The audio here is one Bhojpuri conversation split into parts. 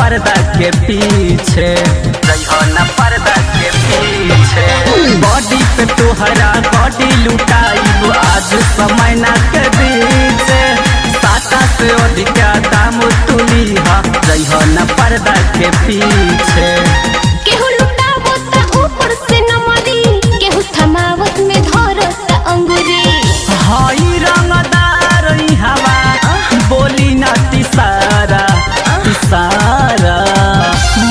पर्दा के पीछे, रहियो न पर्दा के पीछे। बॉडी पे तोहरा बॉडी लुटाइब आज समय ना के बीच, साता से अधिका दाम तुली हा, रहियो न पर्दा के पीछे। केहू लुटावत ऊपर से नमरी, केहू थमावत में धरत अंगुरी। हाई रंगदार हवा बोली ना तिसारा तिसारा,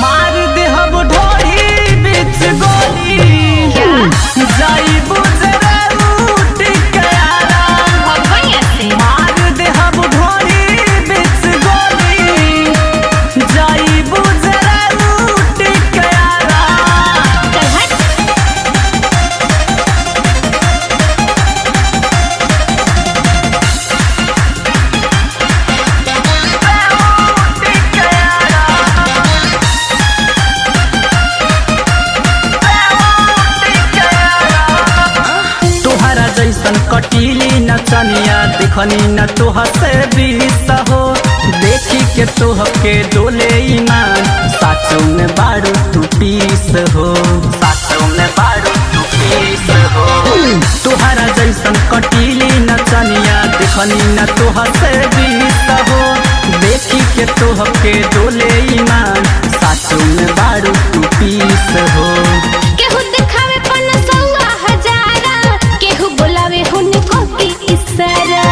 मार दे हम ढोली बीच गोली, जाई बुजरे उठ के आरा। मार दे हम ढोली बीच गोली, जाई बुजरे उठ के आरा। तोहरा जैसन कटीली नचनिया देखनी न तोह से बीस हो, देखी के तोह के डोले ईमान, साचो में बारू तू पीस हो, साचो में बारू तू पीस हो। तोहरा जैसन कटीली नचनिया देखनी न तोह से बीस हो, देखी के तोह के डोले ईमान, साचो में बारू तू पीस हो। केहू दिखावे 500 हजारा, केहू बोलावे हुनको की इशारा।